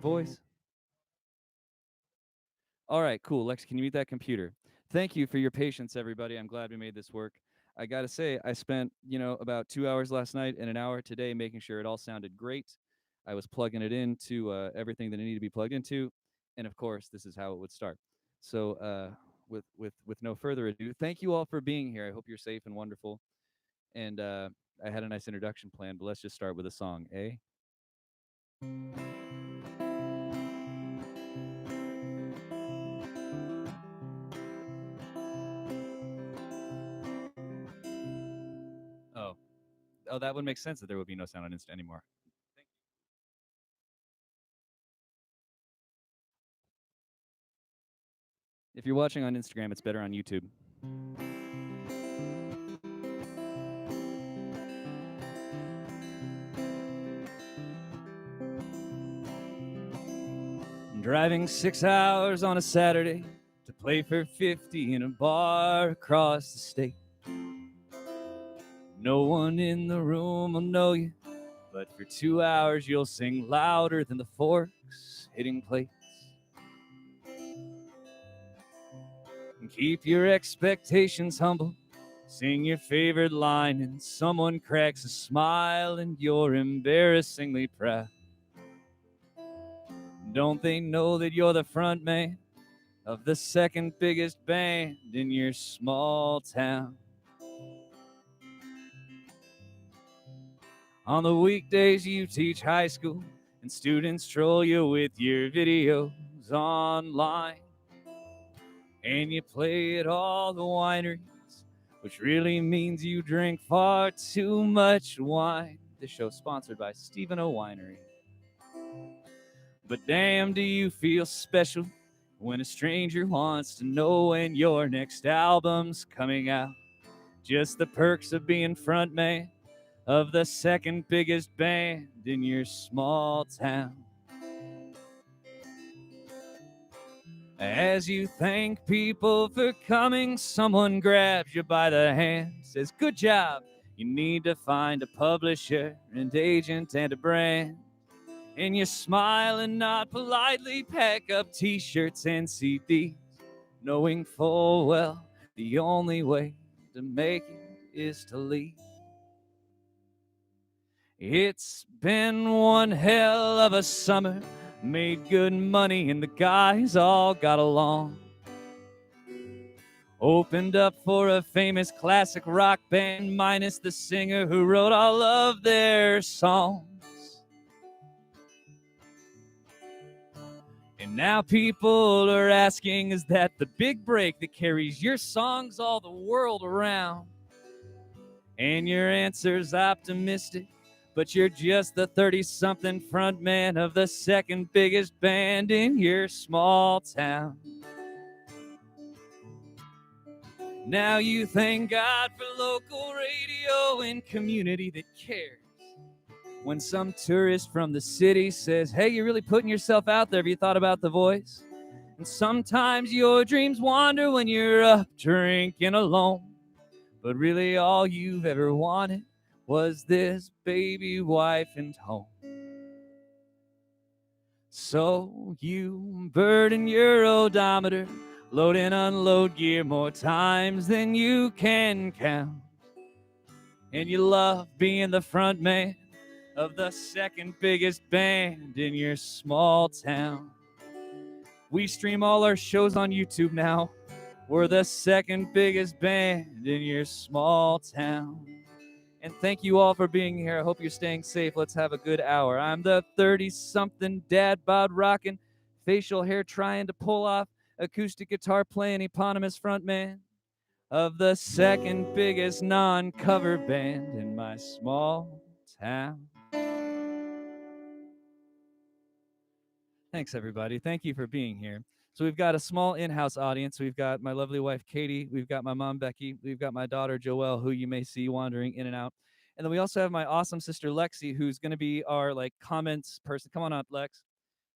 Voice. All right, cool. Lex, can you mute that computer? Thank you for your patience, everybody. I'm glad we made this work. I got to say, I spent, about 2 hours last night and an hour today making sure it all sounded great. I was plugging it into everything that it needed to be plugged into. And of course, this is how it would start. So, with no further ado, thank you all for being here. I hope you're safe and wonderful. And I had a nice introduction planned, but let's just start with a song, eh? Oh, that would make sense that there would be no sound on Insta anymore. If you're watching on Instagram, it's better on YouTube. Driving 6 hours on a Saturday to play for 50 in a bar across the state. No one in the room will know you, but for 2 hours you'll sing louder than the forks hitting plates. And keep your expectations humble. Sing your favorite line and someone cracks a smile and you're embarrassingly proud. Don't they know that you're the front man of the second biggest band in your small town? On the weekdays you teach high school and students troll you with your videos online. And you play at all the wineries, which really means you drink far too much wine. This show's sponsored by Stevenot Winery. But damn, do you feel special when a stranger wants to know when your next album's coming out? Just the perks of being front man of the second biggest band in your small town. As you thank people for coming, someone grabs you by the hand, says, "Good job, you need to find a publisher and agent and a brand." And you smile and nod politely, pack up t-shirts and CDs, knowing full well the only way to make it is to leave. It's been one hell of a summer, made good money and the guys all got along. Opened up for a famous classic rock band minus the singer who wrote all of their songs. And now people are asking, is that the big break that carries your songs all the world around? And your answer's optimistic, but you're just the 30-something front man of the second biggest band in your small town. Now you thank God for local radio and community that cares. When some tourist from the city says, "Hey, you're really putting yourself out there. Have you thought about The Voice?" And sometimes your dreams wander when you're up drinking alone. But really all you've ever wanted was this baby, wife, and home. So you burden your odometer, load and unload gear more times than you can count. And you love being the front man of the second biggest band in your small town. We stream all our shows on YouTube now. We're the second biggest band in your small town. And thank you all for being here. I hope you're staying safe. Let's have a good hour. I'm the 30-something dad bod rocking, facial hair trying to pull off, acoustic guitar playing eponymous frontman of the second biggest non-cover band in my small town. Thanks, everybody. Thank you for being here. So we've got a small in-house audience. We've got my lovely wife, Katie. We've got my mom, Becky. We've got my daughter, Joelle, who you may see wandering in and out. And then we also have my awesome sister, Lexi, who's going to be our comments person. Come on up, Lex.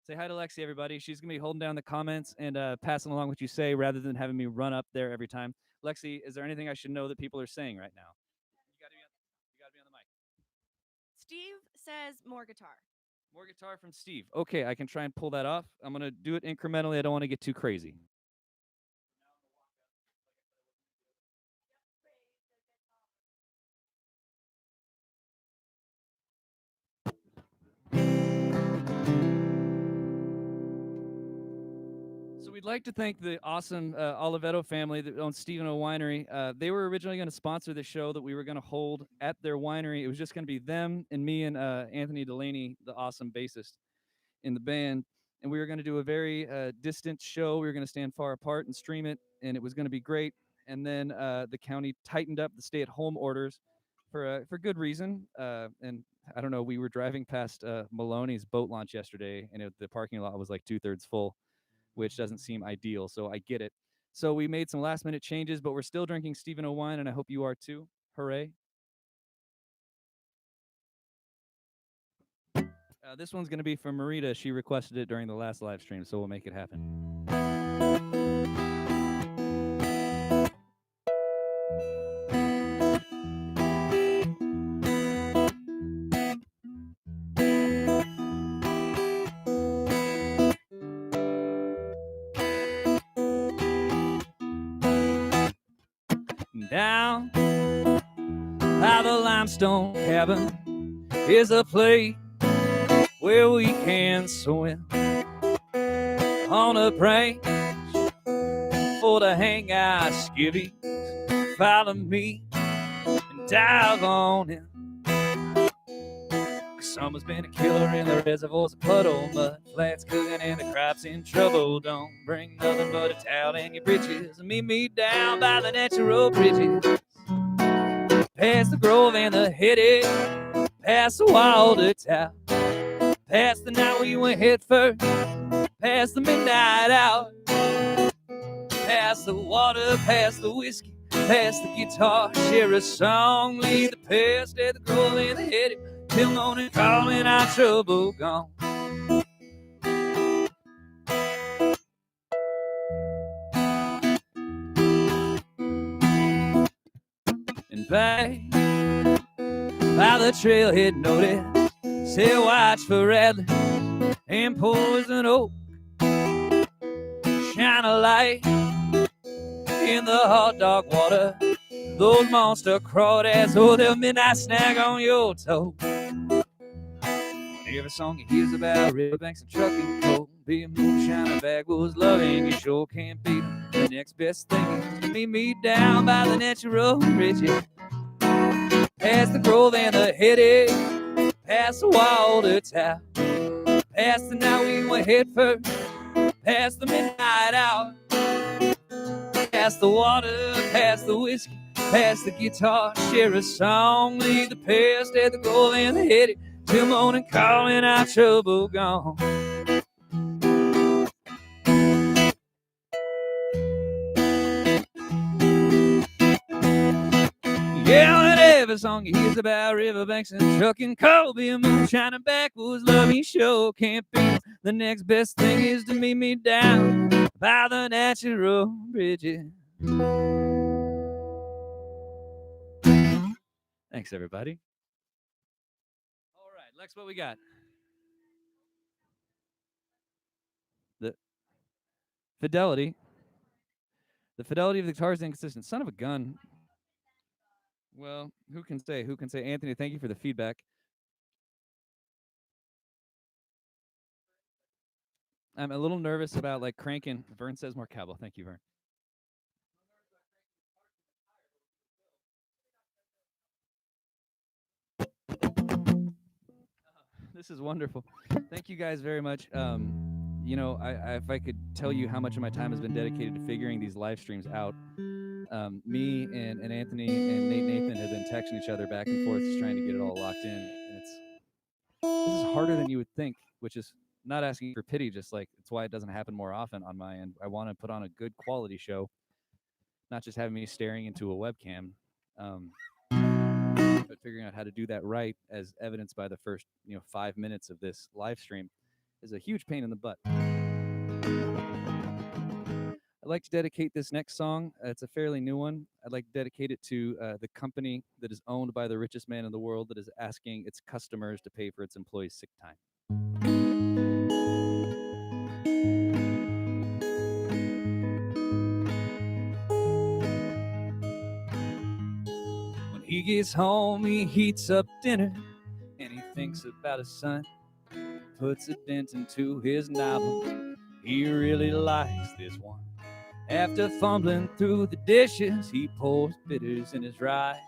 Say hi to Lexi, everybody. She's going to be holding down the comments and passing along what you say rather than having me run up there every time. Lexi, is there anything I should know that people are saying right now? You got to be on the mic. Steve says more guitar. More guitar from Steve. Okay, I can try and pull that off. I'm going to do it incrementally. I don't want to get too crazy. So we'd like to thank the awesome Oliveto family that owns Stevenot Winery. They were originally going to sponsor the show that we were going to hold at their winery. It was just going to be them and me and Anthony Delaney, the awesome bassist in the band. And we were going to do a very distant show. We were going to stand far apart and stream it, and it was going to be great. And then the county tightened up the stay-at-home orders for good reason. And I don't know, we were driving past Maloney's boat launch yesterday, and the parking lot was like 2/3 full, which doesn't seem ideal. So I get it. So we made some last-minute changes, but we're still drinking Stevenot wine, and I hope you are too. Hooray! This one's going to be from Marita. She requested it during the last live stream, so we'll make it happen. Down by the Limestone Heaven is a place where we can swim on a branch for the hang out skivvies. Follow me and dive on in. Summer's been a killer in the reservoirs of puddle mud. Flats cooking and the crops in trouble. Don't bring nothing but a towel and your britches. Meet me down by the natural bridges. Past the grove and the headache. Past the water tower. Past the night we went head first. Past the midnight hour. Past the water, past the whiskey. Past the guitar. Share a song. Leave the past at the grove and the headache. Till morning calling our trouble gone. And back by the trailhead notice, say watch for rattlers and poison oak. Shine a light in the hot dog water. Those monster crawdads, oh, they'll midnight snag on your toe. Every song you hear's about riverbanks and trucking coal. Be a moonshiner, backwoods loving, you sure can't beat 'em. The next best thing is to meet me down by the natural bridges. Past the grove and the headache. Past the water tower. Past the night we went head first. Past the midnight hour. Past the water, past the whiskey. Past the guitar, share a song. Leave the past at the grove and the headache. Till morning calling our trouble gone. Yeah, and every song you hear's about riverbanks and trucking coal. Be a moonshine and backwoods love you sure can't beat. The next best thing is to meet me down by the natural bridges. Thanks, everybody. All right, Lex, what we got? The fidelity. The fidelity of the guitar is inconsistent. Son of a gun. Well, who can say? Who can say? Anthony, thank you for the feedback. I'm a little nervous about like cranking. Vern says more cowbell. Thank you, Vern. This is wonderful. Thank you guys very much. You know, if I could tell you how much of my time has been dedicated to figuring these live streams out, me and Anthony and Nathan have been texting each other back and forth, just trying to get it all locked in. And this is harder than you would think, which is not asking for pity, just like it's why it doesn't happen more often on my end. I want to put on a good quality show, not just having me staring into a webcam. But figuring out how to do that right, as evidenced by the first 5 minutes of this live stream, is a huge pain in the butt. I'd like to dedicate this next song. It's a fairly new one. I'd like to dedicate it to the company that is owned by the richest man in the world that is asking its customers to pay for its employees' sick time. When he gets home, he heats up dinner, and he thinks about his son, puts a dent into his novel. He really likes this one. After fumbling through the dishes, he pours bitters in his rye,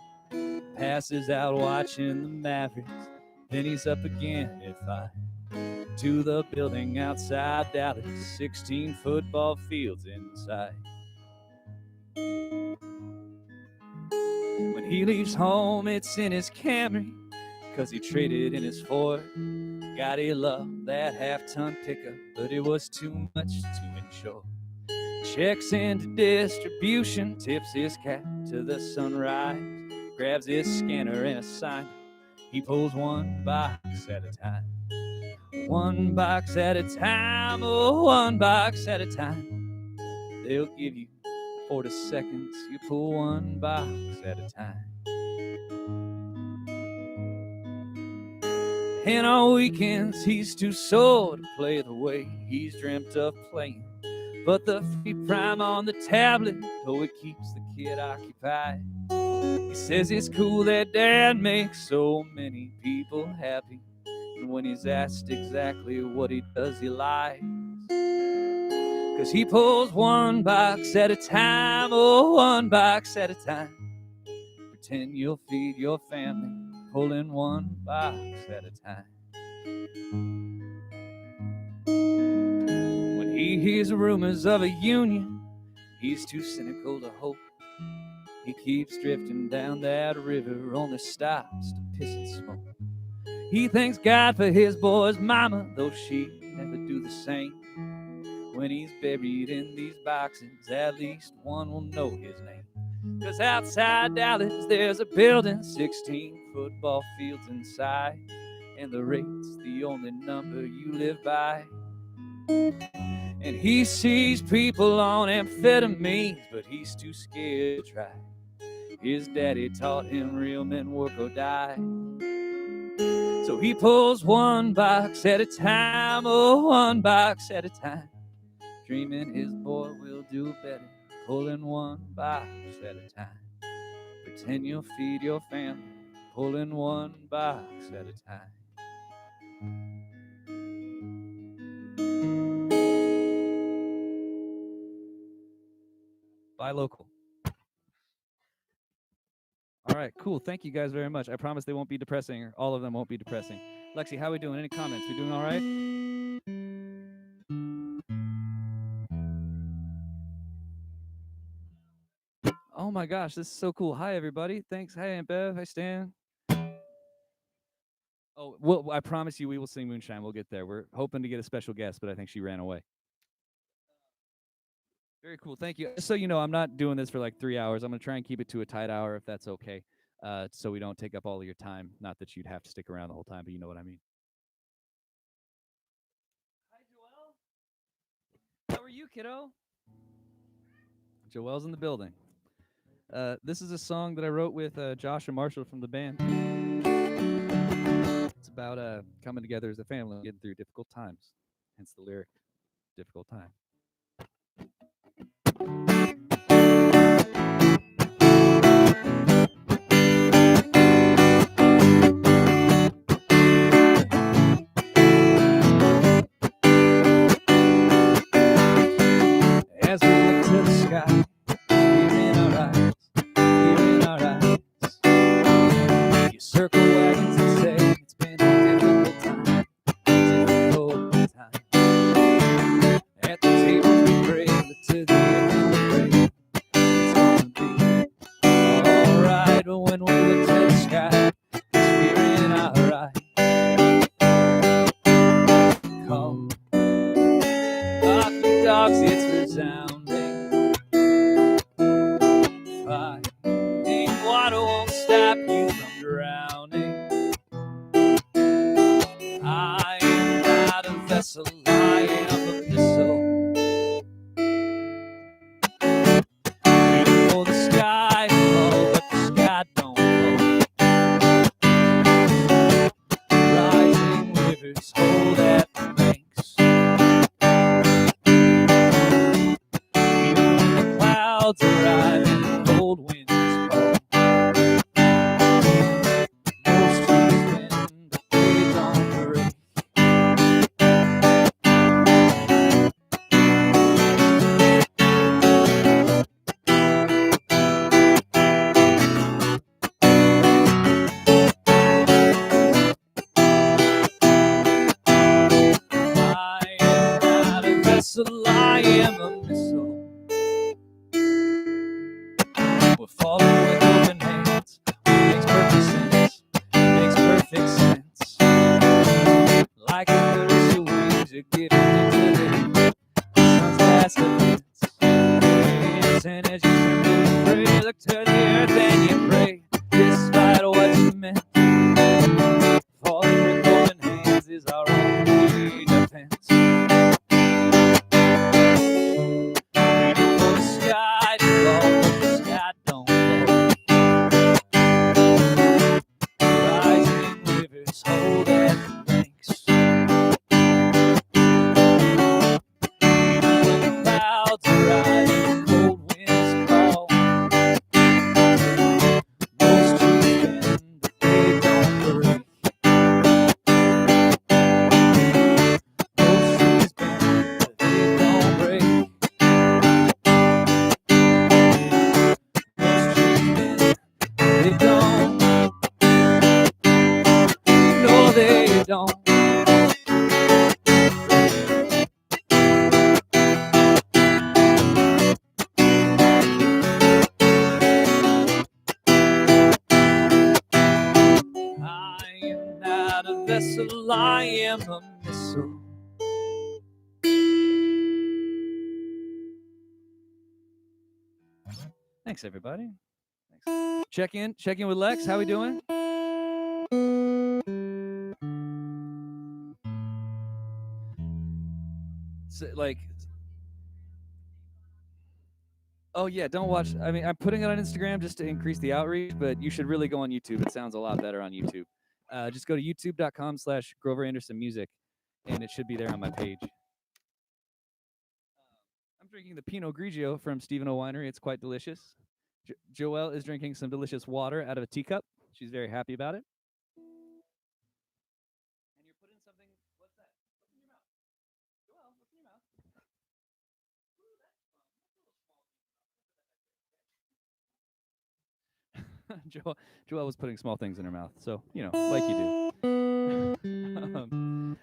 passes out watching the Mavericks. Then he's up again at 5 to the building outside Dallas, 16 football fields inside. When he leaves home, it's in his Camry, 'cause he traded in his Ford. God, he loved that half-ton pickup, but it was too much to insure. Checks into distribution, tips his cap to the sunrise, grabs his scanner and a sign. He pulls one box at a time. One box at a time, oh, one box at a time. They'll give you 40 seconds, you pull one box at a time. And on weekends, he's too sore to play the way he's dreamt of playing. But the free prime on the tablet, oh, it keeps the kid occupied. He says it's cool that dad makes so many people happy. And when he's asked exactly what he does, he lies. 'Cause he pulls one box at a time, oh, one box at a time. Pretend you'll feed your family, pulling one box at a time. When he hears rumors of a union, he's too cynical to hope. He keeps drifting down that river, only stops to piss and smoke. He thanks God for his boy's mama, though she'd never do the same. When he's buried in these boxes, at least one will know his name. 'Cause outside Dallas, there's a building, 16 football fields inside, and the rate's the only number you live by. And he sees people on amphetamines, but he's too scared to try. His daddy taught him real men work or die. So he pulls one box at a time, oh, one box at a time, dreaming his boy will do better, pulling one box at a time. Pretend you'll feed your family, pulling one box at a time. Buy local. All right, cool. Thank you guys very much. I promise they won't be depressing, or all of them won't be depressing. Lexi, how are we doing? Any comments? We doing all right? Oh my gosh, this is so cool. Hi, everybody. Thanks. Hi, Aunt Bev. Hi, Stan. Oh, well, I promise you we will sing Moonshine. We'll get there. We're hoping to get a special guest, but I think she ran away. Very cool. Thank you. So, you know, I'm not doing this for like 3 hours. I'm going to try and keep it to a tight hour if that's okay, so we don't take up all of your time. Not that you'd have to stick around the whole time, but you know what I mean. Hi, Joelle. How are you, kiddo? Joelle's in the building. This is a song that I wrote with Josh and Marshall from the band. It's about coming together as a family, getting through difficult times. Hence the lyric, difficult time. As we look to the sky, here in our eyes, here in our eyes, you circle wagons and say it's been a difficult time, difficult time. At the table we pray, look to the end and we pray it's gonna be alright. But when we look to the sky, it's here in our eyes. Call off your dogs, it's resounding. Fighting water won't stop you from drowning. I am not a vessel, I am a missile. Waiting for the sky to fall, but the sky don't fall. Rising rivers hold vessel, I am a missile. We're falling with open hands. Makes perfect sense. Makes perfect sense. Like a commercial music giving into the sun's last events. And as you pray, look to the earth and you pray, despite what you meant. Falling with open hands is our only defense. Waiting for the sky to fall, but the sky don't fall. Rising rivers hold at the banks. When the clouds rise and the cold winds call, those trees bend, but they don't break. Those trees bend, but they don't break. Those trees bend, they don't. No, they don't. I am not a vessel, I am a missile. Thanks, everybody. Thanks. Check in with Lex. How we doing? So, like, oh yeah, don't watch. I mean, I'm putting it on Instagram just to increase the outreach, but you should really go on YouTube. It sounds a lot better on YouTube. Just go to youtube.com/Grover Anderson Music, and it should be there on my page. I'm drinking the Pinot Grigio from Stevenot Winery. It's quite delicious. Joelle is drinking some delicious water out of a teacup. She's very happy about it. And you're putting something. What's that? What's in your mouth? Joelle, what's in your mouth? Ooh, that's fun. That's a little small. Joelle was putting small things in her mouth, so like you do.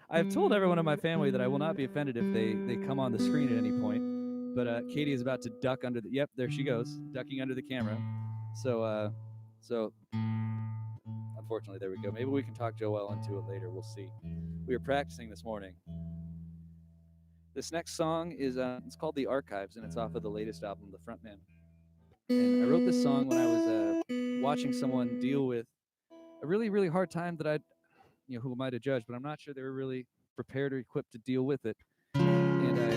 I've told everyone in my family that I will not be offended if they come on the screen at any point. But Katie is about to duck under the. Yep, there she goes, ducking under the camera. So unfortunately, there we go. Maybe we can talk Joelle into it later. We'll see. We were practicing this morning. This next song is it's called The Archives, and it's off of the latest album, The Frontman. And I wrote this song when I was watching someone deal with a really, really hard time that who am I to judge? But I'm not sure they were really prepared or equipped to deal with it. And I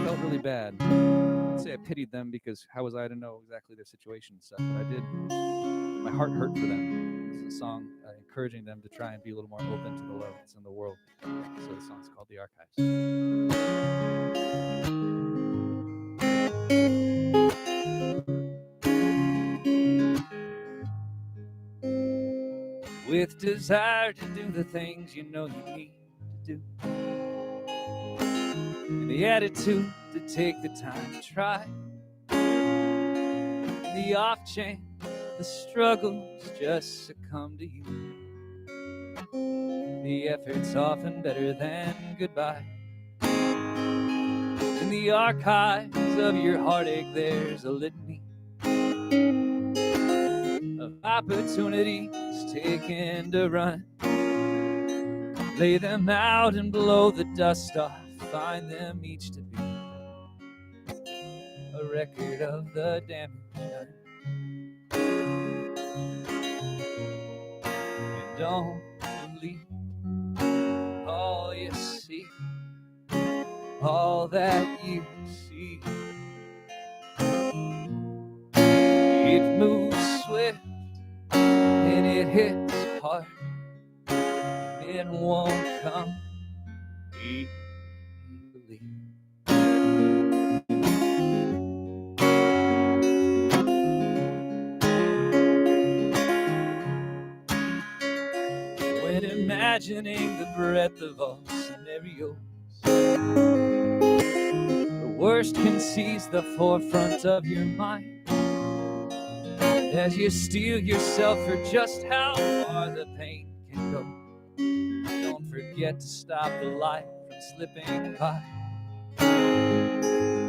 felt really bad. I wouldn't say I pitied them, because how was I to know exactly their situation and stuff? But I did. My heart hurt for them. This is a song encouraging them to try and be a little more open to the love that's in the world. So the song's called The Archives. With desire to do the things you know you need to do, and the attitude to take the time to try, the off chance the struggles just succumb to you, the effort's often better than goodbye. In the archives of your heartache there's a litany of opportunities taken to run. Lay them out and blow the dust off. Find them each to be a record of the damage done. And don't believe all you see, all that you see. It moves swift and it hits hard. It won't come easily. When imagining the breadth of all scenarios, the worst can seize the forefront of your mind as you steel yourself for just how far the pain can go. Don't forget to stop the light from slipping by.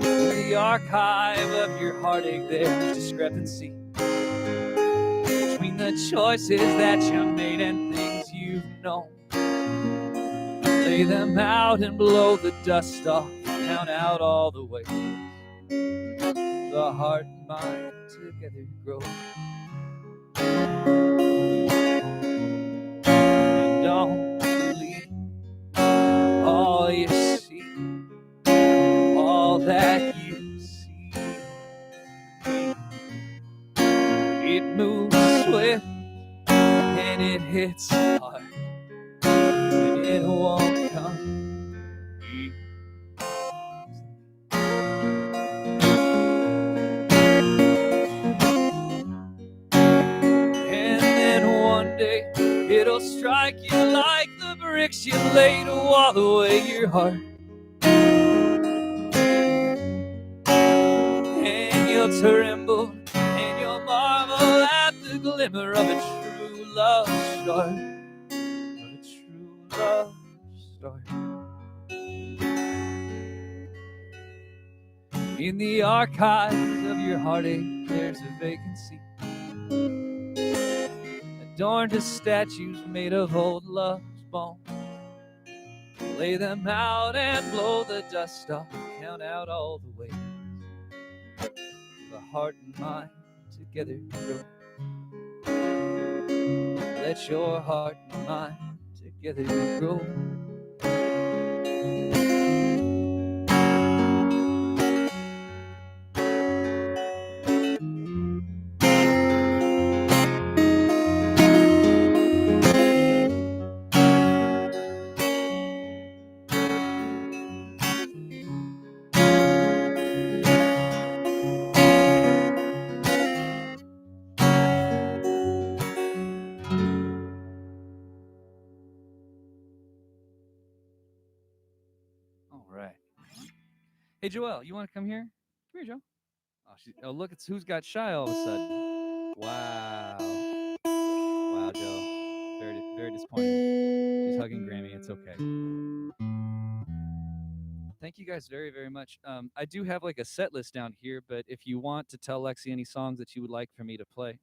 The archive of your heartache, there's discrepancy between the choices that you made and things you've known. Lay them out and blow the dust off, count out all the ways the heart and mind together grow. And don't believe all you see, all that you see. It moves swift and it hits hard, and it won't come easy. And then one day it'll strike you like the bricks you laid to wall away your heart. And you'll tremble and you'll marvel at the glimmer of a true love start. Of a true love start. In the archives of your heartache, there's a vacancy, adorned with statues made of old love's bones. Lay them out and blow the dust off, count out all the ways the heart and mind together grow. Let your heart and mind together grow. All right. Hey, Joelle, you want to come here? Come here, Joe. Oh, look, it's who's got shy all of a sudden. Wow. Wow, Joe. Very, very disappointed. She's hugging Grammy. It's okay. Thank you guys very, very much. I do have like a set list down here, but if you want to tell Lexi any songs that you would like for me to play,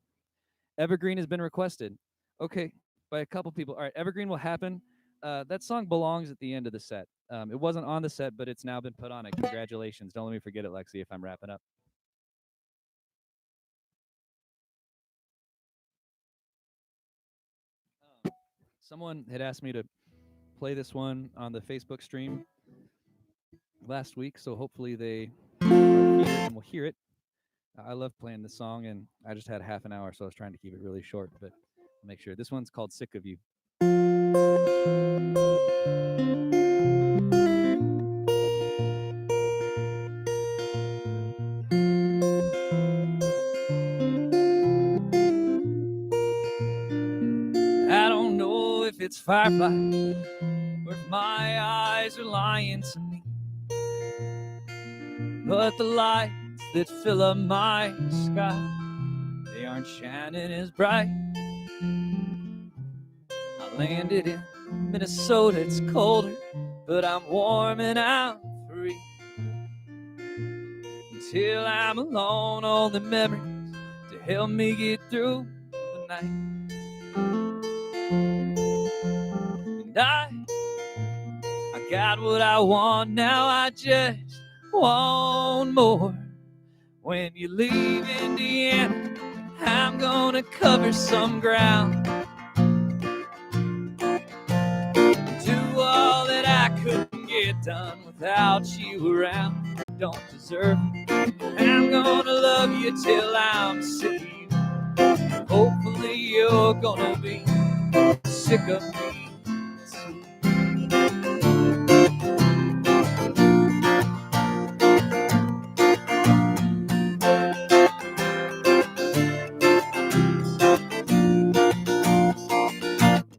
Evergreen has been requested. Okay, by a couple people. All right, Evergreen will happen. That song belongs at the end of the set. It wasn't on the set, but it's now been put on it. Congratulations. Don't let me forget it, Lexi, if I'm wrapping up. Someone had asked me to play this one on the Facebook stream last week, so hopefully they are here and will hear it. I love playing this song, and I just had half an hour, so I was trying to keep it really short, but I'll make sure. This one's called Sick of You. I don't know if it's firefly or if my eyes are lying to me, but the lights that fill up my sky, they aren't shining as bright. I landed in Minnesota, it's colder, but I'm warm and I'm free. Until I'm alone on the memories to help me get through the night. And I got what I want now, I just want more. When you leave Indiana, I'm gonna cover some ground. Do all that I couldn't get done without you around. Don't deserve it. I'm gonna love you till I'm sick of you. Hopefully you're gonna be sick of me too.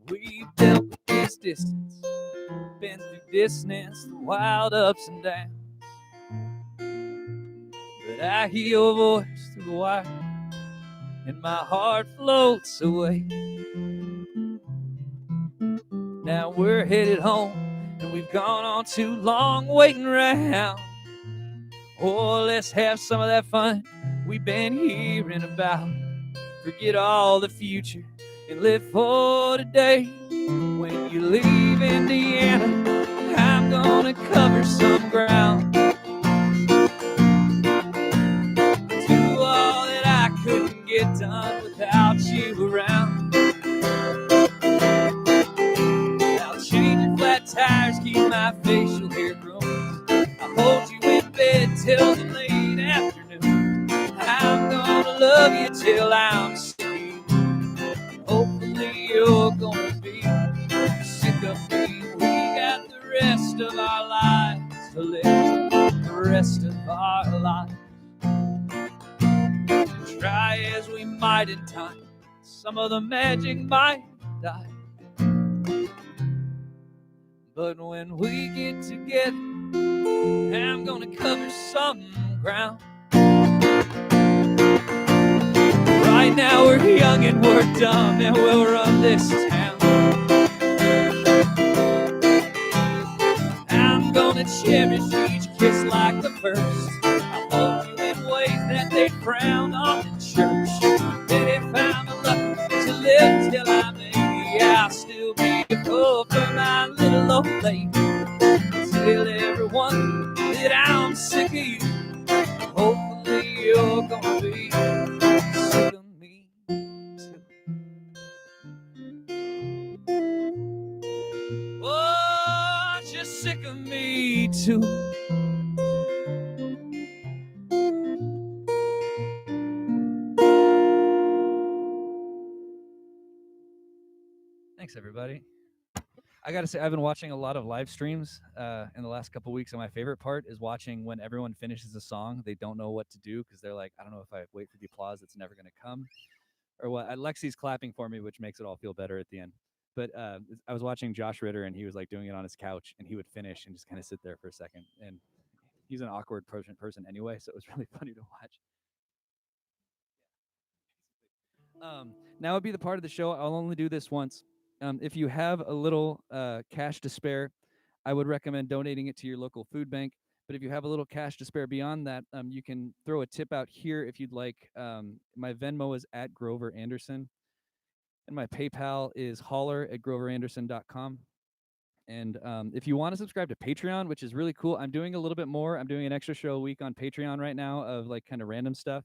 We've dealt with this distance, been through distance, the wild ups and downs. But I hear your voice through the wire, and my heart floats away. Now we're headed home, and we've gone on too long waiting around. Oh, let's have some of that fun we've been hearing about. Forget all the future and live for today. When you leave Indiana, I'm gonna cover some ground. Do all that I couldn't get done without you around. I'll change your flat tires, keep my facial hair growing. I'll hold you in bed till the late afternoon. I'm gonna love you till I'm sick of you. Hopefully you're gonna be sick of me. We got the rest of our lives to live, the rest of our lives. Try as we might in time, some of the magic might die. But when we get together, I'm gonna cover some ground. Right now we're young and we're dumb and we'll run this town. I'm gonna cherish each kiss like the first. I'll hold you in ways that they frown on in church. And if I'm lucky to live till I'm 80, I'll still be a fool for my little old lady. Tell everyone that I'm sick of you. Hopefully you're gonna be sick of me too. Oh, just sick of me too. Thanks, everybody. I gotta say, I've been watching a lot of live streams in the last couple weeks, and my favorite part is watching when everyone finishes a song. They don't know what to do because they're like, I don't know if I wait for the applause that's never gonna come, or what. Lexi's clapping for me, which makes it all feel better at the end. But I was watching Josh Ritter, and he was like doing it on his couch, and he would finish and just kind of sit there for a second. And he's an awkward person anyway, so it was really funny to watch. Now would be the part of the show. I'll only do this once. If you have a little cash to spare, I would recommend donating it to your local food bank. But if you have a little cash to spare beyond that, you can throw a tip out here if you'd like. My Venmo is at Grover Anderson, and my PayPal is holler@groveranderson.com. And if you want to subscribe to Patreon, which is really cool, I'm doing a little bit more. I'm doing an extra show a week on Patreon right now of like kind of random stuff.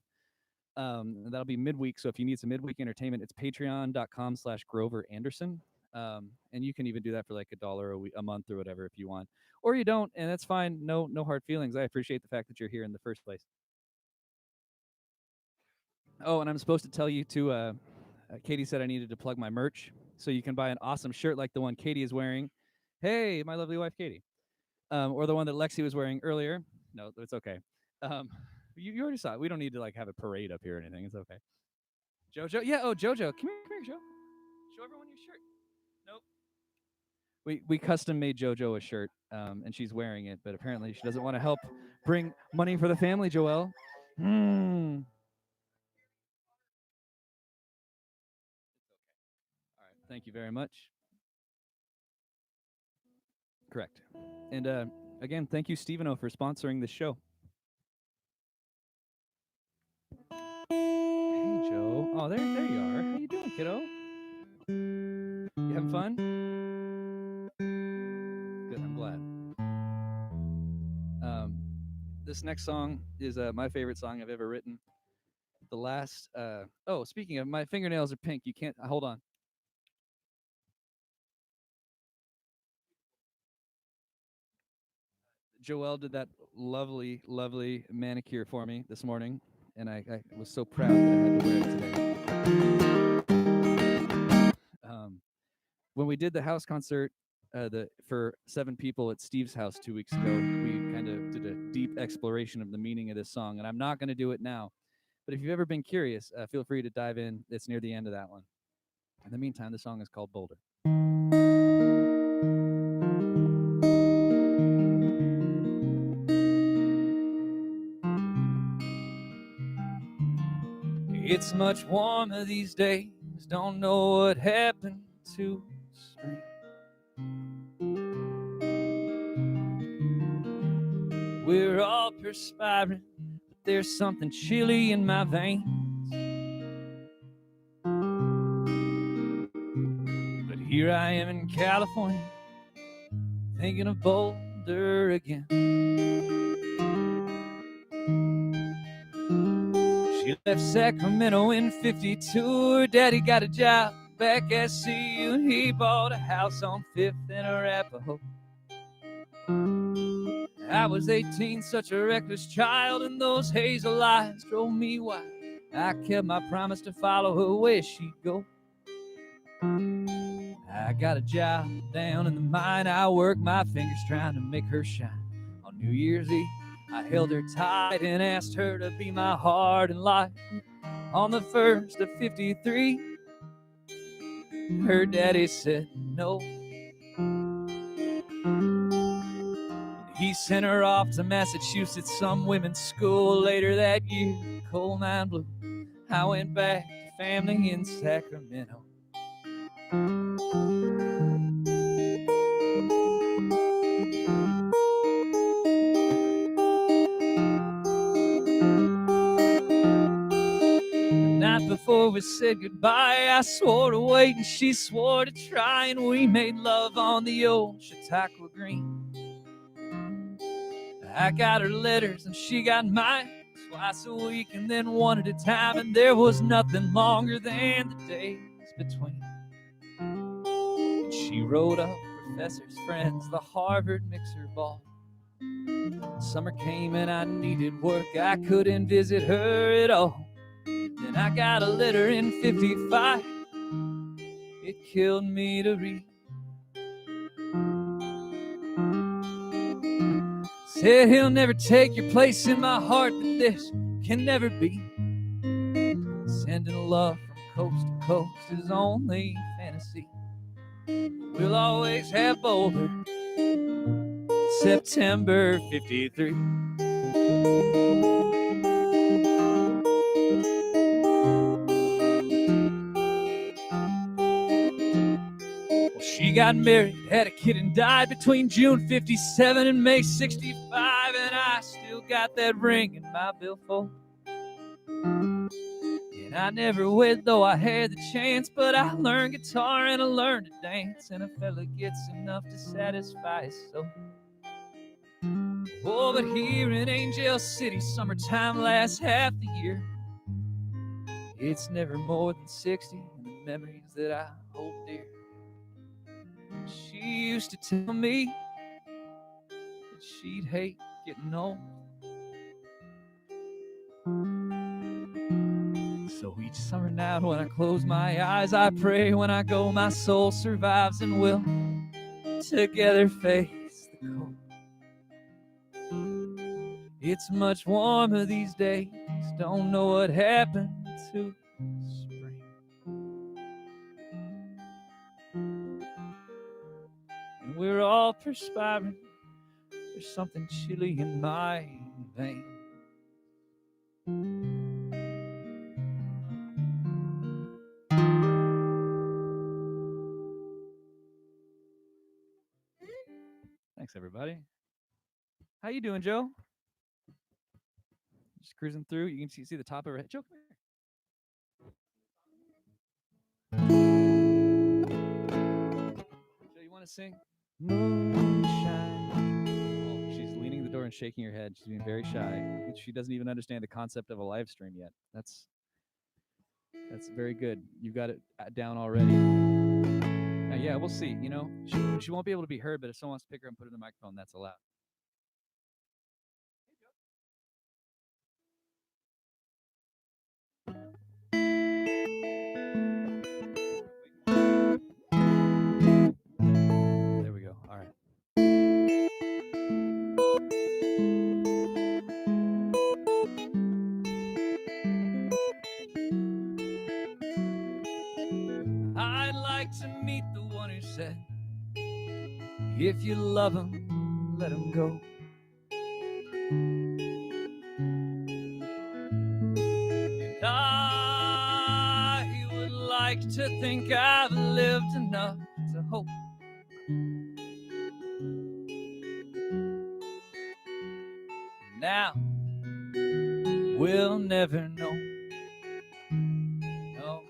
That'll be midweek. So if you need some midweek entertainment, it's patreon.com/Grover Anderson. And you can even do that for like $1 a month or whatever if you want, or you don't, and that's fine. No hard feelings. I appreciate the fact that you're here in the first place. Oh, and I'm supposed to tell you to. Katie said I needed to plug my merch, so you can buy an awesome shirt like the one Katie is wearing. Hey, my lovely wife Katie, or the one that Lexi was wearing earlier. No, it's okay. Um, you already saw it. We don't need to like have a parade up here or anything. It's okay. Jojo, yeah. Oh, Jojo, come here, Joe. Show everyone your shirt. Nope. We custom made JoJo a shirt, and she's wearing it, but apparently she doesn't want to help bring money for the family, Joelle. Hmm. All right, thank you very much. Correct. And again, thank you, Stevenot, for sponsoring this show. Hey, Joe. Oh, there you are. How you doing, kiddo? You having fun? Good. I'm glad. This next song is my favorite song I've ever written. The last. Oh, speaking of, my fingernails are pink. You can't. Hold on. Joelle did that lovely, lovely manicure for me this morning, and I was so proud that I had to wear it today. When we did the house concert for 7 people at Steve's house 2 weeks ago, we kind of did a deep exploration of the meaning of this song, and I'm not going to do it now. But if you've ever been curious, feel free to dive in. It's near the end of that one. In the meantime, the song is called Boulder. It's much warmer these days. Don't know what happened to spring. We're all perspiring, but there's something chilly in my veins. But here I am in California, thinking of Boulder again. She left Sacramento in 52. Her daddy got a job back at CU, and he bought a house on 5th and Arapahoe. I was 18, such a reckless child, and those hazel eyes drove me wild. I kept my promise to follow her where she'd go. I got a job down in the mine. I worked my fingers trying to make her shine. On New Year's Eve, I held her tight and asked her to be my heart and life. On the 1st of 53, her daddy said no. He sent her off to Massachusetts, some women's school. Later that year, coal mine blue, I went back to family in Sacramento. The night before we said goodbye, I swore to wait and she swore to try, and we made love on the old Chautauqua Green. I got her letters and she got mine, twice a week and then one at a time, and there was nothing longer than the days between. And she wrote up professors' friends, the Harvard mixer ball. Summer came and I needed work, I couldn't visit her at all. Then I got a letter in 55, it killed me to read. Said he'll never take your place in my heart, but this can never be. Sending love from coast to coast is only fantasy. We'll always have Boulder, September 53. She got married, had a kid, and died between June 57 and May 65, and I still got that ring in my billfold. And I never wed, though I had the chance, but I learned guitar and I learned to dance, and a fella gets enough to satisfy his soul. Oh, but here in Angel City, summertime lasts half the year. It's never more than 60, and the memories that I hold dear. She used to tell me that she'd hate getting old. So each summer night when I close my eyes, I pray when I go my soul survives and will together face the cold. It's much warmer these days, don't know what happened to spring. And we're all perspiring, there's something chilly in my veins. Thanks, everybody. How you doing, Joe? Just cruising through. You can see the top of her head. Joe, come here. Joe, you want to sing? Moonshine. Oh, she's leaning the door and shaking her head. She's being very shy. She doesn't even understand the concept of a live stream yet. That's very good. You got it down already. Yeah, we'll see. You know, she won't be able to be heard, but if someone wants to pick her and put her in the microphone, that's allowed. There we go. All right. I'd like to meet the one who said, if you love him, let him go. And I would like to think I've lived enough to hope now we'll never know. No.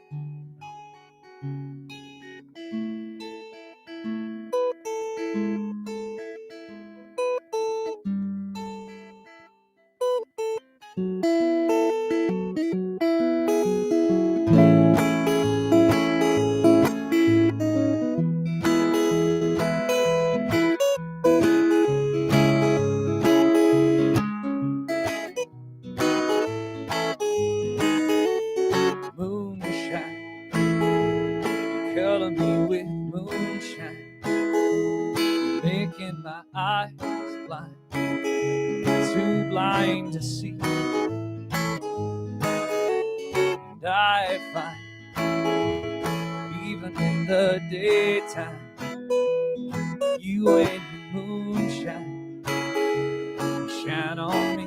Moonshine, you color me with moonshine. You're making my eyes blind, too blind to see. And I find, even in the daytime, you and your moonshine shine on me.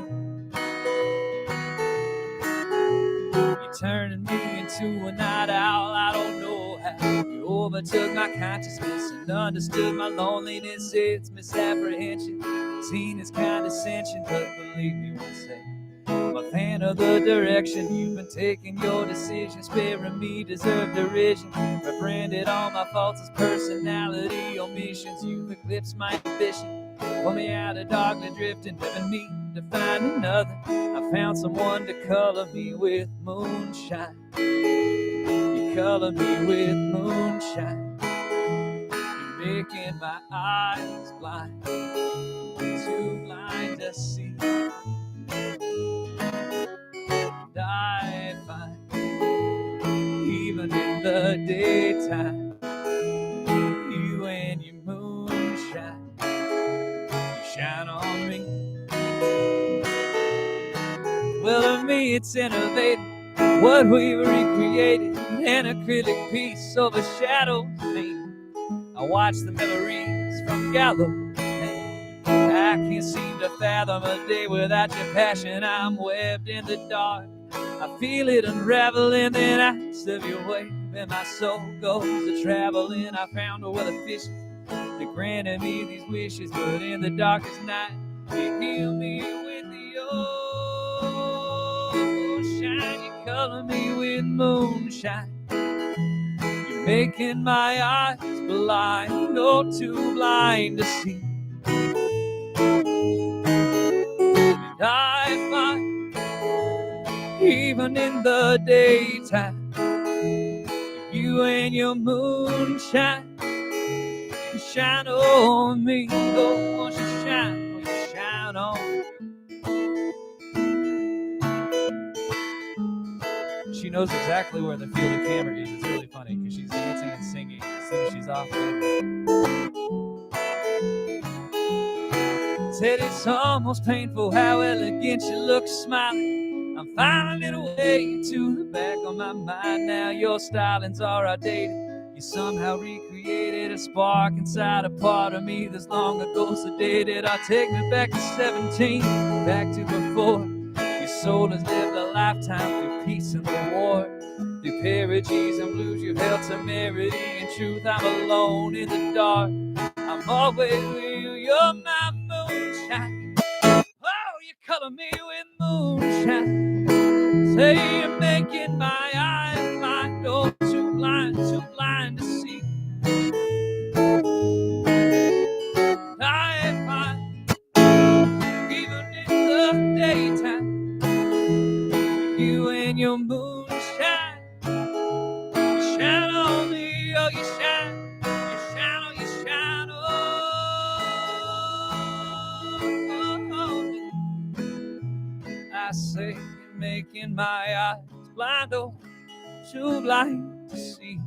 You're turning me into a night owl, I don't know how. You overtook my consciousness and understood my loneliness. It's misapprehension, seen as condescension, but believe me when I say I'm a fan of the direction you've been taking your decisions. Sparing me deserve derision, rebranded all my faults as personality omissions. You've eclipsed my ambition, pull me out of darkly drifting, living me to find another. I found someone to color me with moonshine. You color me with moonshine. You're making my eyes blind, too blind to see. And I find, even in the daytime, you and your moonshine, you shine on me. Well, to me it's innovating what we've recreated. An acrylic piece overshadows me. I watch the memories from gallows. I can't seem to fathom a day without your passion. I'm webbed in the dark, I feel it unraveling, then I slip your way, and my soul goes a traveling. I found a well of fishes that granted me these wishes, but in the darkest night, you heal me with the ocean. You color me with moonshine. You're making my eyes blind, oh, too blind to see. And I find, even in the daytime, you and your moonshine, you shine on me. Oh, won't you shine, on me. She knows exactly where the field of camera is. It's really funny because she's dancing and singing as soon as she's off camera. Said it's almost painful how elegant you look smiling. I'm finding a way to the back of my mind now. Your stylings are outdated. You somehow recreated a spark inside a part of me that's long ago sedated. I'll take me back to 17, back to before. Your soul has lived a lifetime through peace and the war. Through periges and blues you've held temerity. In truth, I'm alone in the dark. I'm always with you, you're my moonshine. Oh, you color me with moonshine. Say you're making my eyes blind, oh, too blind to see. I find, even in the daytime, you and your moonshine, you shine on me, oh, you shine, oh, you shine on me. I say you're making my eyes blind, oh, too blind to see.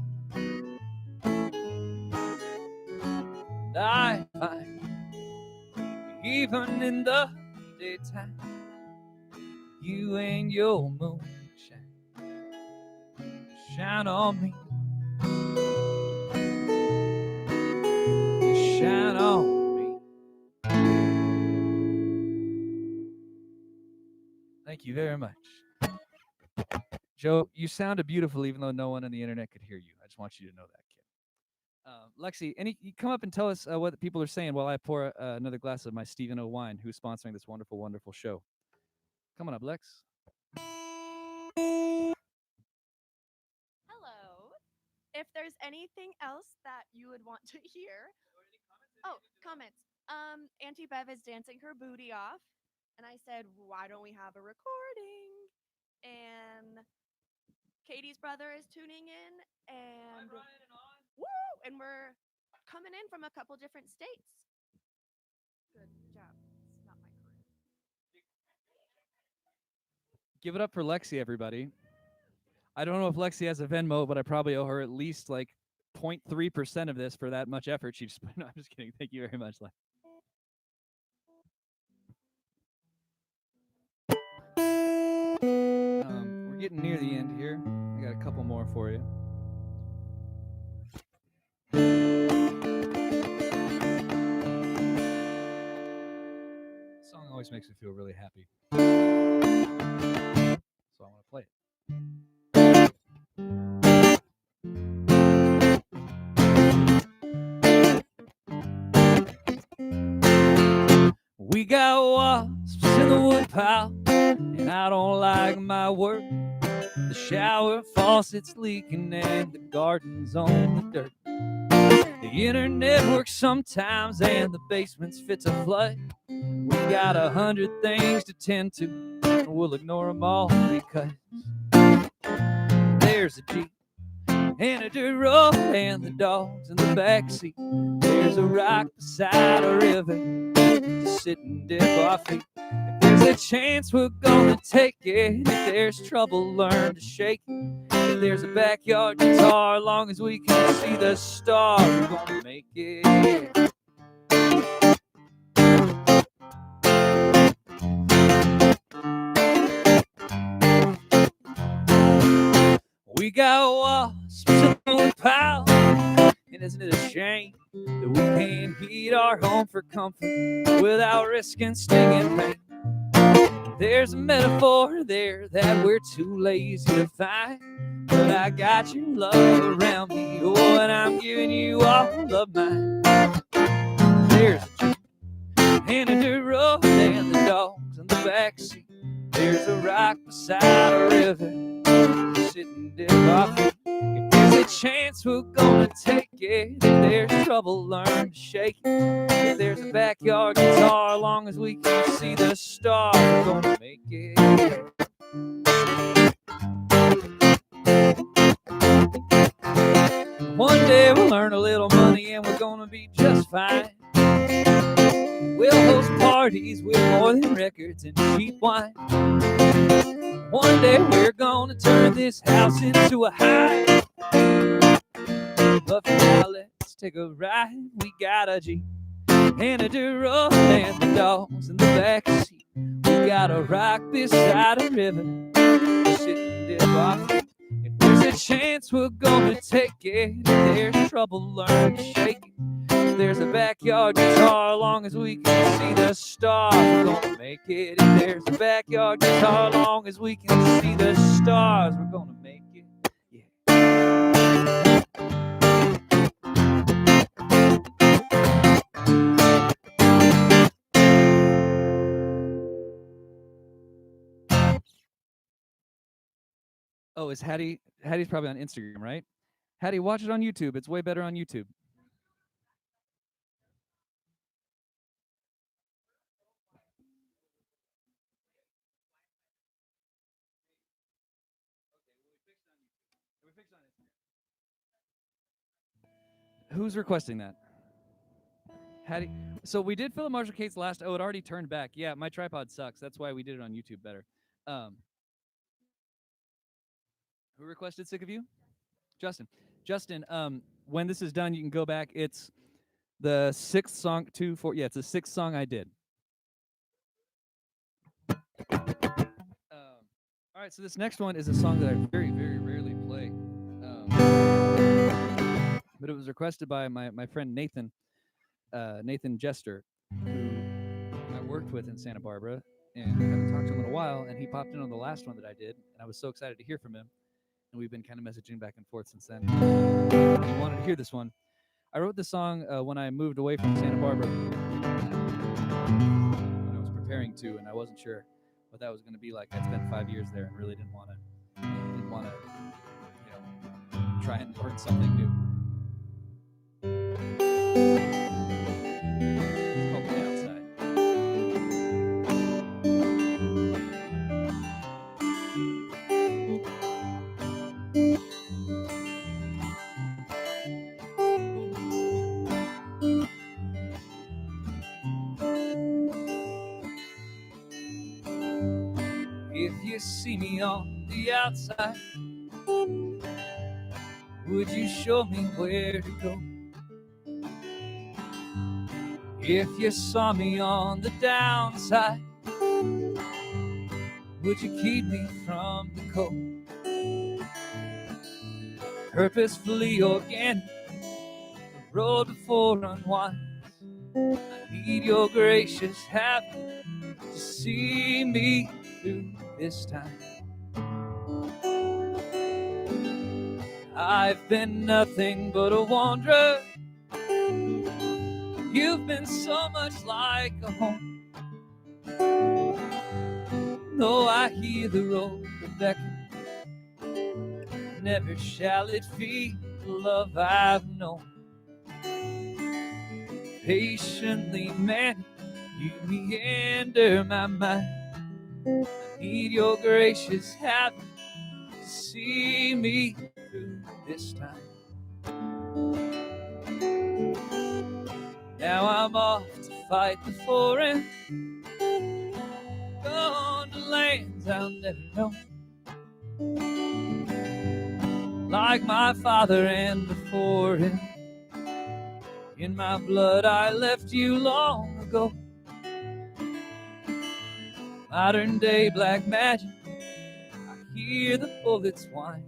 And I find, even in the daytime, you and your moonshine shine on me. You shine on me. Thank you very much. Joe, you sounded beautiful even though no one on the internet could hear you. I just want you to know that, kid. Lexi, you come up and tell us what the people are saying while I pour another glass of my Stevenot wine, who's sponsoring this wonderful, wonderful show. Come on up, Lex. Hello. If there's anything else that you would want to hear. Oh, comments. Auntie Bev is dancing her booty off. And I said, why don't we have a recording? And Katie's brother is tuning in. And woo! And we're coming in from a couple different states. Good job. It's not my career. Give it up for Lexi, everybody. I don't know if Lexi has a Venmo, but I probably owe her at least like 0.3% of this for that much effort she just put. No, I'm just kidding. Thank you very much, Lex. We're getting near the end here. I got a couple more for you. This song always makes me feel really happy. So I want to play it. We got wasps in the woodpile, and I don't like my work. The shower faucet's leaking and the garden's on the dirt. The internet works sometimes and the basement's fit to flood. We got 100 things to tend to, and we'll ignore them all because there's a Jeep and a dirt road and the dogs in the backseat. There's a rock beside a river to sit and dip our feet. If there's a chance, we're gonna take it. If there's trouble, learn to shake it. If there's a backyard guitar, long as we can see the stars, we're gonna make it. We got wasps in the woodpile, and isn't it a shame that we can't heat our home for comfort without risking stinging pain? There's a metaphor there that we're too lazy to find, but I got your love around me, oh, and I'm giving you all of mine. There's a Jeep and a dirt road and the dogs in the backseat. There's a rock beside a river, sit and dip our feet. If there's a chance, we're gonna take it. If there's trouble, learn to shake it. If there's a backyard guitar, long as we can see the stars, we're gonna make it. One day we'll earn a little money and we're gonna be just fine. We'll host parties with more than records and cheap wine. One day we're gonna turn this house into a hive. But for now, let's take a ride. We got a Jeep and a dirt road and the dogs in the backseat. We got a rock beside a river, sit and dip our feet. If there's a chance, we're gonna take it. If there's trouble, learn to shake it. If there's a backyard guitar, long as we can see the stars, we're gonna make it. If there's a backyard guitar, long as we can see the stars, we're gonna make it. Yeah. Oh, is Hattie? Hattie's probably on Instagram, right? Hattie, watch it on YouTube. It's way better on YouTube. Who's requesting that? Hattie. So we did Philip Marshall Kate's last. Oh, it already turned back. Yeah, my tripod sucks. That's why we did it on YouTube better. Who requested Sick of You? Justin. Justin, when this is done, you can go back. It's the sixth song, yeah, it's the sixth song I did. All right, so this next one is a song that I very, very rarely play. But it was requested by my friend Nathan Jester, who I worked with in Santa Barbara, and I haven't talked to him in a while, and he popped in on the last one that I did, and I was so excited to hear from him, and we've been kind of messaging back and forth since then. He wanted to hear this one. I wrote this song when I moved away from Santa Barbara when I was preparing to, and I wasn't sure what that was going to be like. I'd spent 5 years there and really didn't want to, try and learn something new. It's called The Outside. If you see me on the outside, would you show me where to go? If you saw me on the downside, would you keep me from the cold? Purposefully organic, the road before unwinds. I need your gracious habit to see me through this time. I've been nothing but a wanderer. You've been so much like a home. No, I hear the road beckon. Never shall it be the love I've known. Patiently, man, you meander my mind. I need your gracious habit to see me through this time. Now I'm off to fight the foreign, going to lands I'll never know. Like my father and before him, in my blood I left you long ago. Modern day black magic, I hear the bullets whine.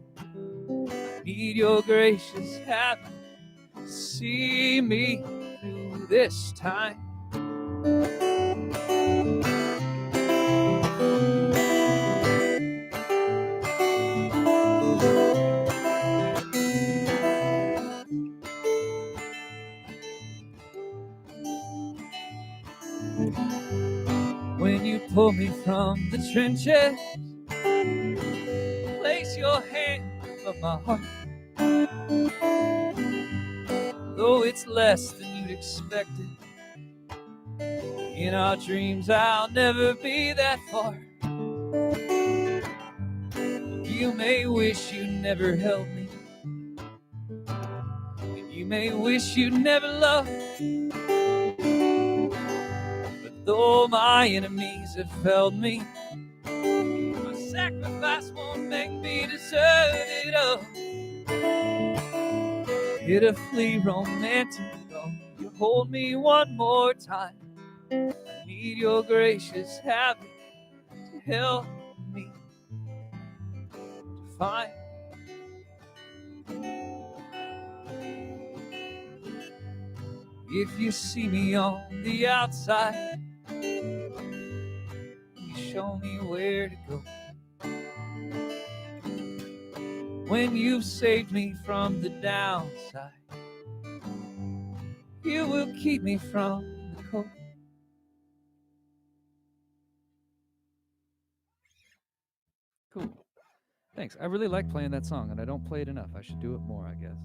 I need your gracious habit to see me through this time. When you pull me from the trenches, place your hand above my heart. Though it's less than you'd expected, in our dreams I'll never be that far. You may wish you never held me, and you may wish you never loved. But though my enemies have failed me, my sacrifice won't make me deserted of. Pitifully romantic, though you hold me one more time. I need your gracious habit to help me to find. If you see me on the outside, you show me where to go. When you've saved me from the downside, you will keep me from the cold. Cool. Thanks. I really like playing that song, and I don't play it enough. I should do it more, I guess.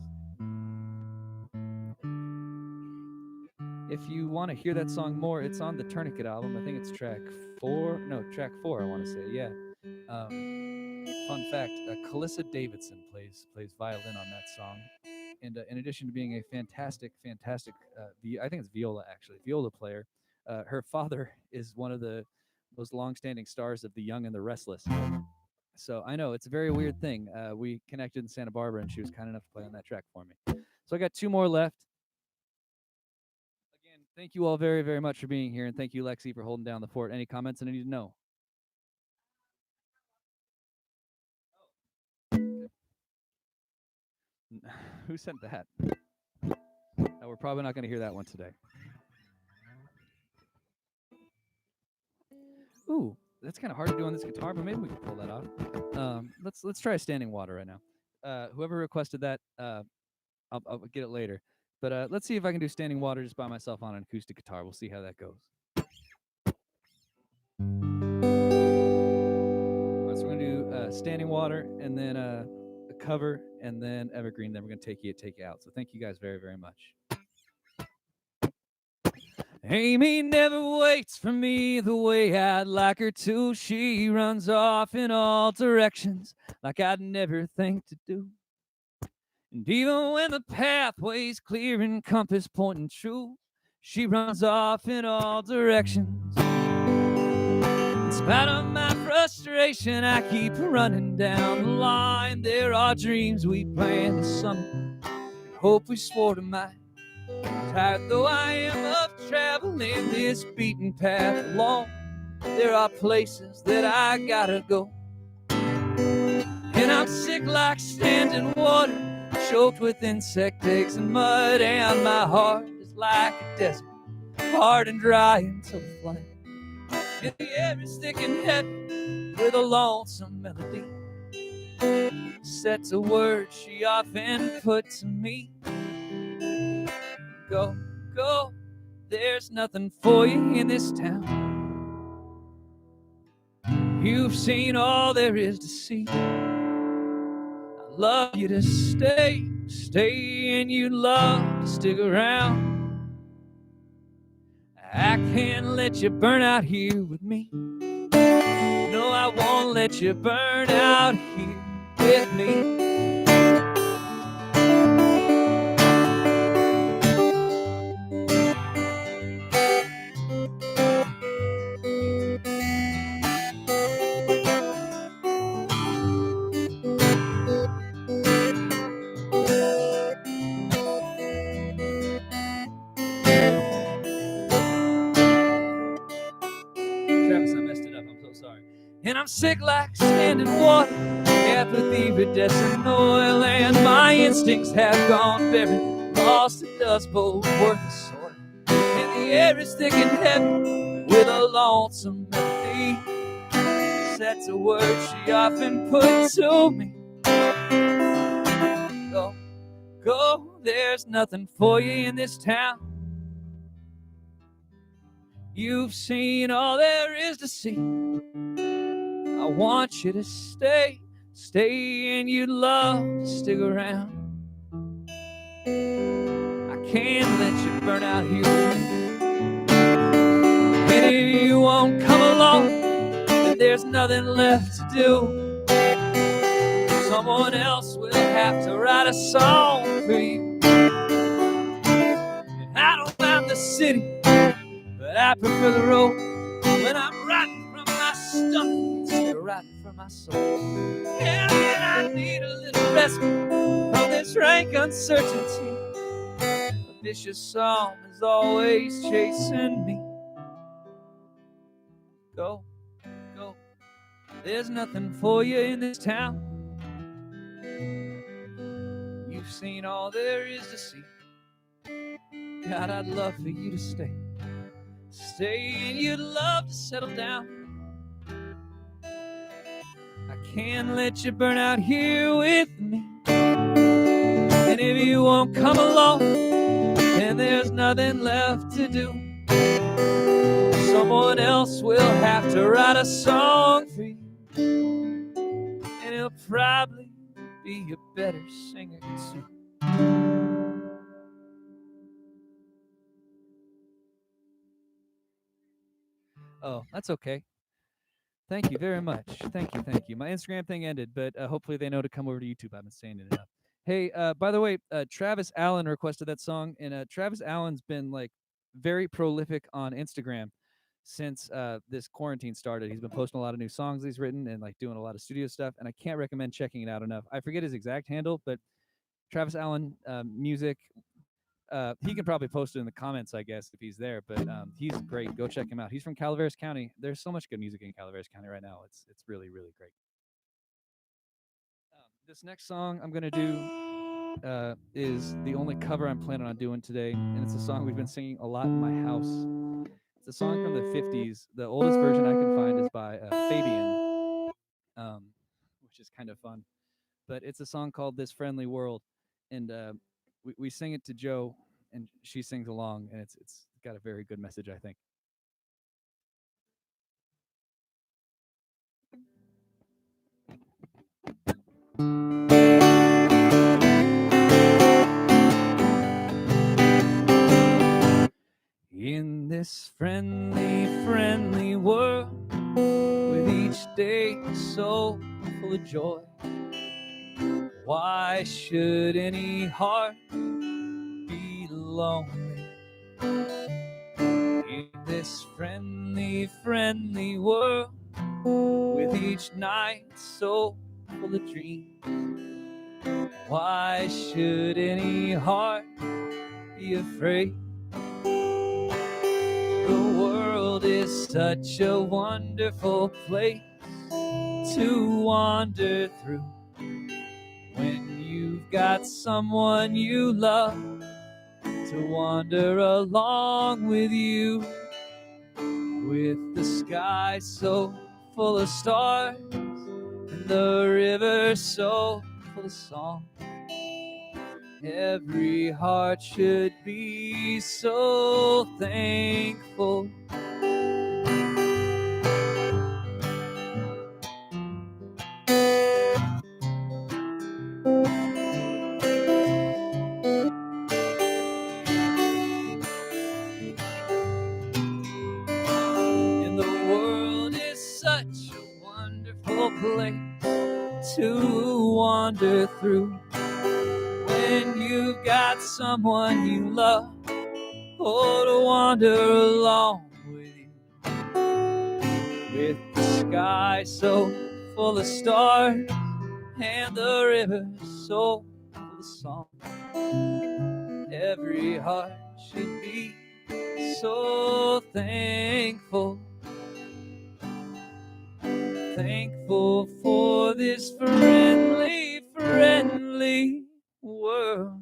If you want to hear that song more, it's on the Tourniquet album. I think it's track 4. No, track 4, I want to say. Yeah. Fun fact, Calissa Davidson plays violin on that song. And in addition to being a fantastic, I think it's viola, actually, viola player, her father is one of the most long-standing stars of The Young and the Restless. So I know it's a very weird thing. We connected in Santa Barbara, and she was kind enough to play on that track for me. So I got 2 more left. Again, thank you all very, very much for being here, and thank you, Lexi, for holding down the fort. Any comments I need to know? Who sent that? No, we're probably not going to hear that one today. Ooh, that's kind of hard to do on this guitar, but maybe we can pull that off. Let's try Standing Water right now. Whoever requested that, I'll get it later. But let's see if I can do Standing Water just by myself on an acoustic guitar. We'll see how that goes. All right, so we're gonna do Standing Water, and then a cover, and then Evergreen. Then we're gonna take you out. So thank you guys very, very much. Amy never waits for me the way I'd like her to. She runs off in all directions like I'd never think to do. And even when the pathway's clear and compass pointing true, she runs off in all directions. In spite of my frustration, I keep running down the line. There are dreams we planned this summer and hope we swore to mine. Tired though I am of traveling this beaten path alone, there are places that I gotta go. And I'm sick like standing water, choked with insect eggs and mud, and my heart is like a desert, hard and dry until the flame. And the air is thick and heavy with a lonesome melody, set to words she often put to me. Go, go, there's nothing for you in this town. You've seen all there is to see. I'd love you to stay, stay, and you'd love to stick around. I can't let you burn out here with me. No, I won't let you burn out here with me. Travis, I messed it up. I'm so sorry. And I'm sick like standing water, apathy, iridescent oil, and my instincts have gone very lost. It does both work the soil. And the air is thick and heavy with a lonesome melody, set to words she often put to me. Go, go, there's nothing for you in this town. You've seen all there is to see. I want you to stay, stay, and you'd love to stick around. I can't let you burn out here with me. And if you won't come along, then there's nothing left to do. Someone else will have to write a song for you. And I don't mind the city, but I prefer the road. When I'm writing from my stomach instead of writing from my soul. And I need a little respite from this rank uncertainty. A vicious song is always chasing me. Go, go, there's nothing for you in this town. You've seen all there is to see. God, I'd love for you to stay. Stay, and you'd love to settle down. I can't let you burn out here with me. And if you won't come along, then there's nothing left to do. Someone else will have to write a song for you. And he'll probably be a better singer soon. Oh, that's okay. Thank you very much. Thank you, thank you. My Instagram thing ended, but hopefully they know to come over to YouTube. I've been saying it enough. Hey, by the way, Travis Allen requested that song, and Travis Allen's been like very prolific on Instagram since this quarantine started. He's been posting a lot of new songs he's written and like doing a lot of studio stuff, and I can't recommend checking it out enough. I forget his exact handle, but Travis Allen music. He can probably post it in the comments, I guess, if he's there. But he's great. Go check him out. He's from Calaveras County. There's so much good music in Calaveras County right now. It's really really great. This next song I'm gonna do is the only cover I'm planning on doing today, and it's a song we've been singing a lot in my house. It's a song from the '50s. The oldest version I can find is by Fabian, which is kind of fun. But it's a song called "This Friendly World," and we sing it to Joe and she sings along, and it's got a very good message, I think. In this friendly, friendly world, with each day so full of joy, why should any heart be lonely? In this friendly, friendly world, with each night so full of dreams, why should any heart be afraid? The world is such a wonderful place to wander through when you've got someone you love to wander along with you. With the sky so full of stars and the river so full of song, every heart should be so thankful. And the world is such a wonderful place to wander through when you've got someone you love, oh, to wander along with you. With the sky so full of stars and the river so full of song, every heart should be so thankful. Thankful for this friendly, friendly world.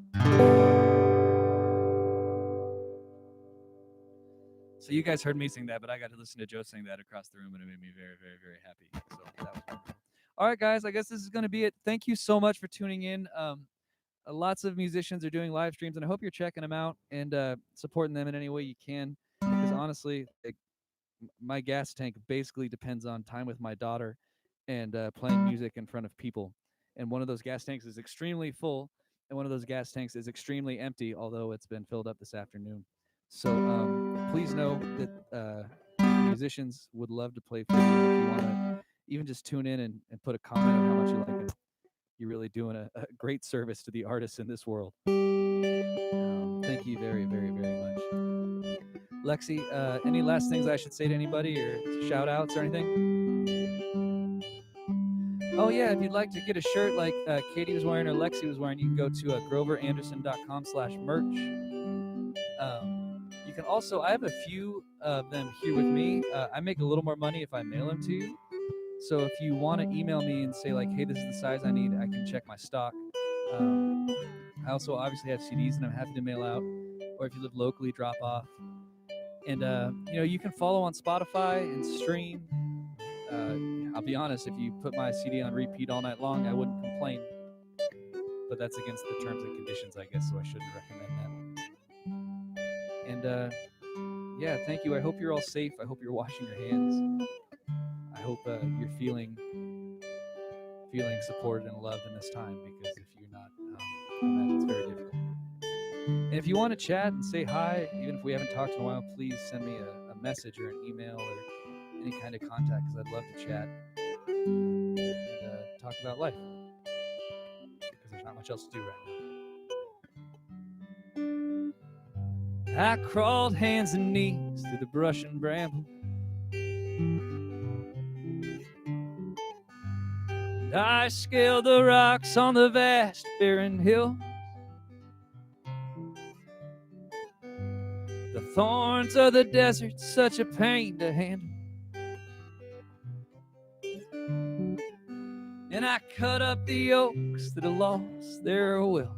So you guys heard me sing that, but I got to listen to Joe sing that across the room, and it made me very, very, very happy. So that was wonderful. All right, guys, I guess this is going to be it. Thank you so much for tuning in. Lots of musicians are doing live streams, and I hope you're checking them out and supporting them in any way you can. Because honestly, like, my gas tank basically depends on time with my daughter and playing music in front of people. And one of those gas tanks is extremely full, and one of those gas tanks is extremely empty, although it's been filled up this afternoon. So please know that musicians would love to play for you. If you want to even just tune in and put a comment on how much you like it, you're really doing a great service to the artists in this world. Thank you very, very, very much. Lexi, any last things I should say to anybody, or shout outs or anything? Oh, yeah, if you'd like to get a shirt like Katie was wearing or Lexi was wearing, you can go to groveranderson.com/merch. You can also, I have a few of them here with me. I make a little more money if I mail them to you. So if you want to email me and say, like, hey, this is the size I need, I can check my stock. I also obviously have CDs that I'm happy to mail out. Or if you live locally, drop off. And, you can follow on Spotify and stream. I'll be honest, if you put my CD on repeat all night long, I wouldn't complain. But that's against the terms and conditions, I guess, so I shouldn't recommend that. And, yeah, thank you. I hope you're all safe. I hope you're washing your hands. I hope you're feeling supported and loved in this time, because if you're not, I imagine it's very difficult. And if you want to chat and say hi, even if we haven't talked in a while, please send me a message or an email or any kind of contact, because I'd love to chat and talk about life, because there's not much else to do right now. I crawled hands and knees through the brush and bramble. And I scaled the rocks on the vast barren hill. The thorns of the desert, such a pain to handle. And I cut up the oaks that have lost their wills.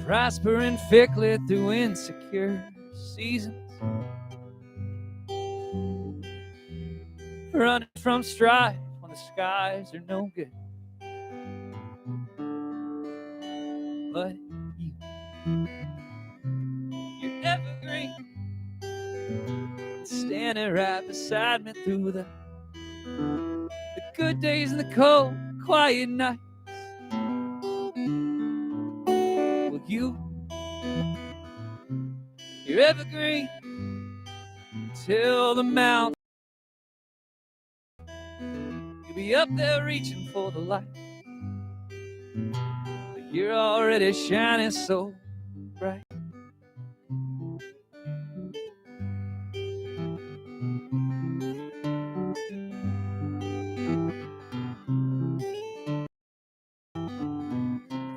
Prospering thickly through insecure seasons. Running from strife when the skies are no good. but you're evergreen, standing right beside me through the good days and the cold, quiet nights. Well, you're evergreen till the mountain. You'll be up there reaching for the light, but you're already shining so bright.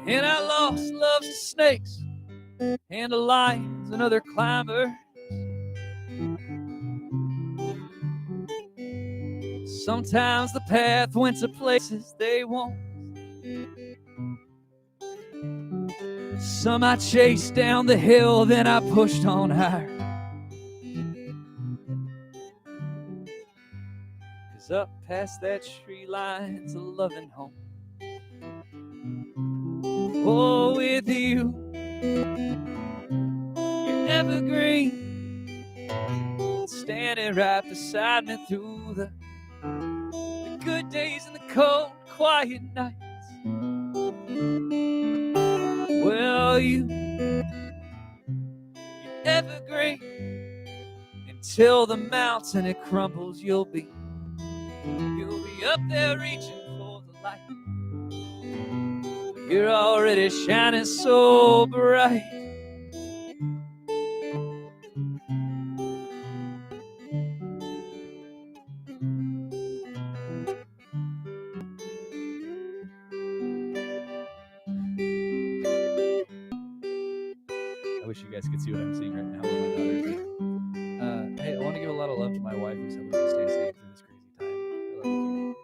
And I lost loves of snakes and the lions and other climbers. Sometimes the path went to places they won't. Some I chased down the hill, then I pushed on higher. 'Cause up past that tree line's a loving home. Oh, with you, you're evergreen, standing right beside me through the good days and the cold, quiet nights. Well, you're evergreen until the mountain it crumbles. You'll be up there reaching for the light. You're already shining so bright. I wish you guys could see what I'm seeing right now with my daughter. Hey, I want to give a lot of love to my wife who's helping me stay safe through this crazy time. I love you,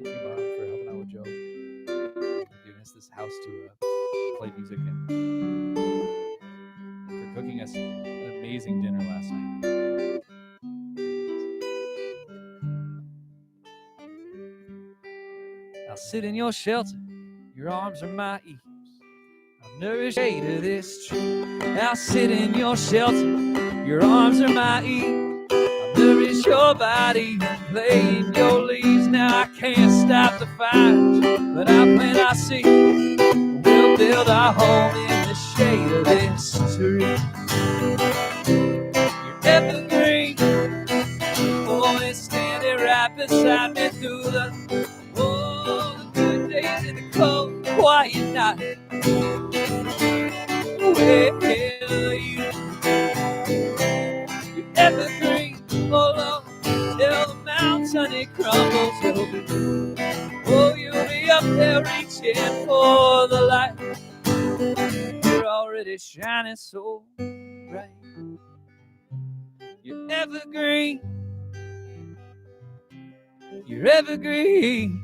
Thank you, Mom, for helping out with Joe. Giving us this house to play music and for cooking us an amazing dinner last night. I'll sit in your shelter, your arms are my ease. I'll nourish the shade of this tree. I'll sit in your shelter, your arms are my ease. I'll nourish your body and play in your leaves. Now I can't stop the fire, but I plant our seed. We'll build our home in the shade of this tree. You're evergreen, always standing right beside me through the good days and the cold, quiet night. Well, you're evergreen, hold on, till the mountain it crumbles. You'll be up there reaching for the light. You're already shining so bright. You're evergreen, you're evergreen.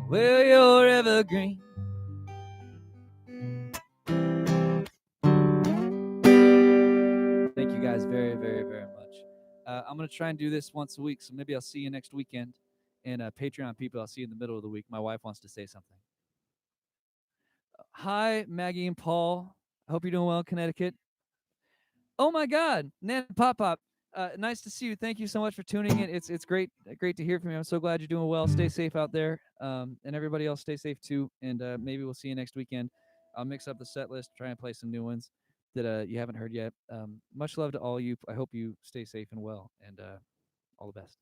Well, you're evergreen. Thank you guys very, very, very much. I'm going to try and do this once a week, so maybe I'll see you next weekend. And Patreon people, I'll see you in the middle of the week. My wife wants to say something. Hi, Maggie and Paul. I hope you're doing well in Connecticut. Oh my God, Nan Pop Pop. Nice to see you. Thank you so much for tuning in. It's great to hear from you. I'm so glad you're doing well. Stay safe out there, and everybody else stay safe too. And maybe we'll see you next weekend. I'll mix up the set list, try and play some new ones that you haven't heard yet. Much love to all you. I hope you stay safe and well, and all the best.